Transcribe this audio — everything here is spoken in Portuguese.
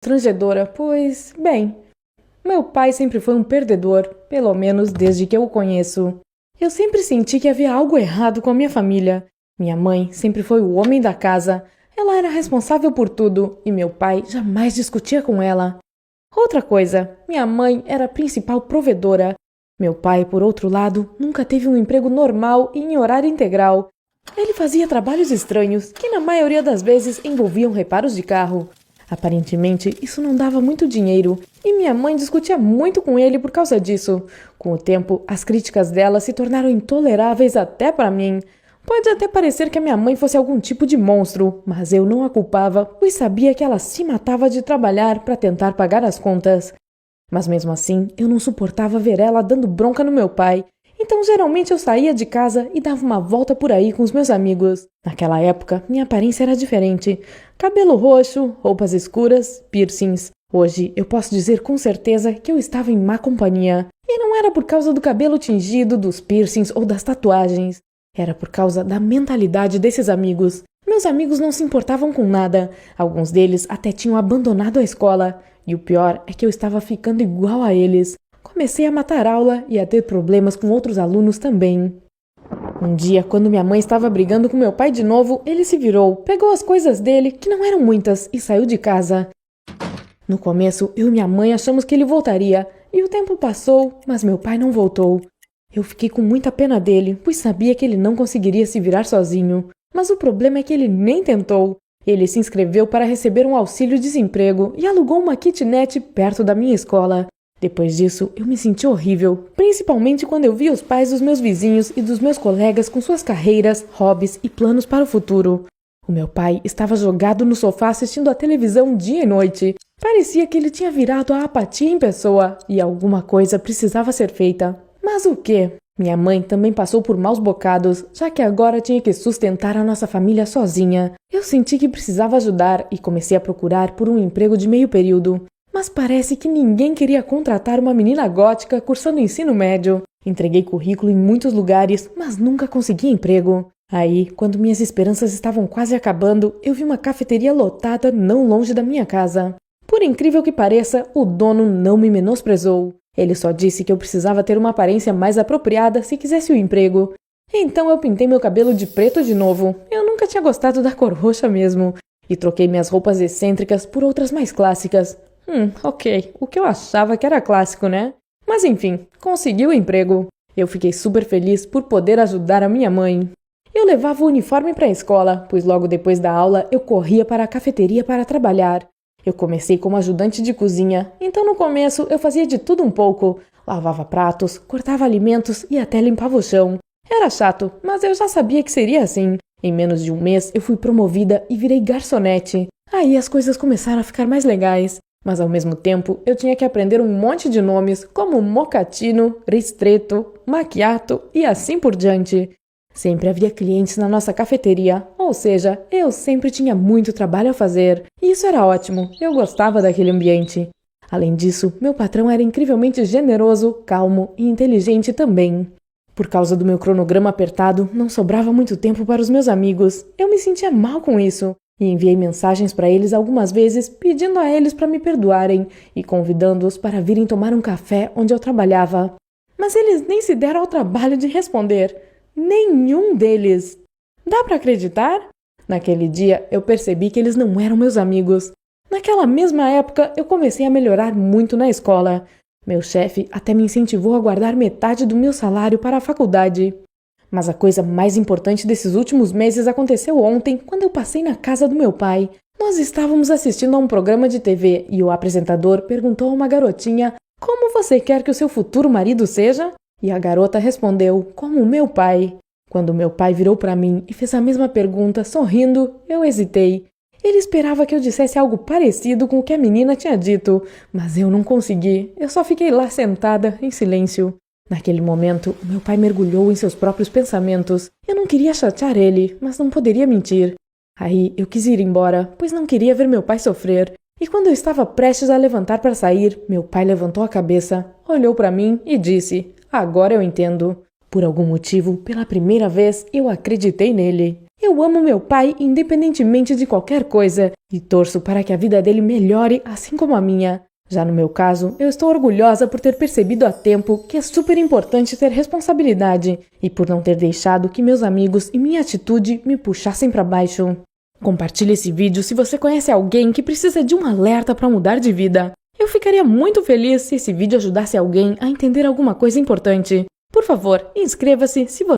constrangedora, pois, bem, meu pai sempre foi um perdedor, pelo menos desde que eu o conheço. Eu sempre senti que havia algo errado com a minha família. Minha mãe sempre foi o homem da casa. Ela era responsável por tudo e meu pai jamais discutia com ela. Outra coisa, minha mãe era a principal provedora. Meu pai, por outro lado, nunca teve um emprego normal e em horário integral. Ele fazia trabalhos estranhos, que na maioria das vezes envolviam reparos de carro. Aparentemente, isso não dava muito dinheiro, e minha mãe discutia muito com ele por causa disso. Com o tempo, as críticas dela se tornaram intoleráveis até para mim. Pode até parecer que a minha mãe fosse algum tipo de monstro, mas eu não a culpava, pois sabia que ela se matava de trabalhar para tentar pagar as contas. Mas mesmo assim, eu não suportava ver ela dando bronca no meu pai. Então, geralmente eu saía de casa e dava uma volta por aí com os meus amigos. Naquela época, minha aparência era diferente. Cabelo roxo, roupas escuras, piercings. Hoje, eu posso dizer com certeza que eu estava em má companhia. E não era por causa do cabelo tingido, dos piercings ou das tatuagens. Era por causa da mentalidade desses amigos. Meus amigos não se importavam com nada. Alguns deles até tinham abandonado a escola. E o pior é que eu estava ficando igual a eles. Comecei a matar aula e a ter problemas com outros alunos também. Um dia, quando minha mãe estava brigando com meu pai de novo, ele se virou, pegou as coisas dele, que não eram muitas, e saiu de casa. No começo, eu e minha mãe achamos que ele voltaria, e o tempo passou, mas meu pai não voltou. Eu fiquei com muita pena dele, pois sabia que ele não conseguiria se virar sozinho. Mas o problema é que ele nem tentou. Ele se inscreveu para receber um auxílio-desemprego e alugou uma kitnet perto da minha escola. Depois disso, eu me senti horrível, principalmente quando eu vi os pais dos meus vizinhos e dos meus colegas com suas carreiras, hobbies e planos para o futuro. O meu pai estava jogado no sofá assistindo a televisão dia e noite. Parecia que ele tinha virado a apatia em pessoa e alguma coisa precisava ser feita. Mas o quê? Minha mãe também passou por maus bocados, já que agora tinha que sustentar a nossa família sozinha. Eu senti que precisava ajudar e comecei a procurar por um emprego de meio período. Mas parece que ninguém queria contratar uma menina gótica cursando ensino médio. Entreguei currículo em muitos lugares, mas nunca consegui emprego. Aí, quando minhas esperanças estavam quase acabando, eu vi uma cafeteria lotada não longe da minha casa. Por incrível que pareça, o dono não me menosprezou. Ele só disse que eu precisava ter uma aparência mais apropriada se quisesse o emprego. Então eu pintei meu cabelo de preto de novo. Eu nunca tinha gostado da cor roxa mesmo. E troquei minhas roupas excêntricas por outras mais clássicas. Ok. O que eu achava que era clássico, né? Mas enfim, consegui o emprego. Eu fiquei super feliz por poder ajudar a minha mãe. Eu levava o uniforme para a escola, pois logo depois da aula eu corria para a cafeteria para trabalhar. Eu comecei como ajudante de cozinha, então no começo eu fazia de tudo um pouco. Lavava pratos, cortava alimentos e até limpava o chão. Era chato, mas eu já sabia que seria assim. Em menos de um mês eu fui promovida e virei garçonete. Aí as coisas começaram a ficar mais legais. Mas ao mesmo tempo eu tinha que aprender um monte de nomes como mochaccino, ristretto, macchiato e assim por diante. Sempre havia clientes na nossa cafeteria, ou seja, eu sempre tinha muito trabalho a fazer. E isso era ótimo, eu gostava daquele ambiente. Além disso, meu patrão era incrivelmente generoso, calmo e inteligente também. Por causa do meu cronograma apertado, não sobrava muito tempo para os meus amigos. Eu me sentia mal com isso. E enviei mensagens para eles algumas vezes, pedindo a eles para me perdoarem e convidando-os para virem tomar um café onde eu trabalhava. Mas eles nem se deram ao trabalho de responder. Nenhum deles. Dá para acreditar? Naquele dia, eu percebi que eles não eram meus amigos. Naquela mesma época, eu comecei a melhorar muito na escola. Meu chefe até me incentivou a guardar metade do meu salário para a faculdade. Mas a coisa mais importante desses últimos meses aconteceu ontem, quando eu passei na casa do meu pai. Nós estávamos assistindo a um programa de TV e o apresentador perguntou a uma garotinha: "Como você quer que o seu futuro marido seja?" E a garota respondeu: "Como o meu pai." Quando meu pai virou para mim e fez a mesma pergunta, sorrindo, eu hesitei. Ele esperava que eu dissesse algo parecido com o que a menina tinha dito, mas eu não consegui. Eu só fiquei lá sentada, em silêncio. Naquele momento, meu pai mergulhou em seus próprios pensamentos. Eu não queria chatear ele, mas não poderia mentir. Aí eu quis ir embora, pois não queria ver meu pai sofrer. E quando eu estava prestes a levantar para sair, meu pai levantou a cabeça, olhou para mim e disse: "Agora eu entendo." Por algum motivo, pela primeira vez, eu acreditei nele. Eu amo meu pai independentemente de qualquer coisa e torço para que a vida dele melhore assim como a minha. Já no meu caso, eu estou orgulhosa por ter percebido a tempo que é super importante ter responsabilidade e por não ter deixado que meus amigos e minha atitude me puxassem para baixo. Compartilhe esse vídeo se você conhece alguém que precisa de um alerta para mudar de vida. Eu ficaria muito feliz se esse vídeo ajudasse alguém a entender alguma coisa importante. Por favor, inscreva-se se você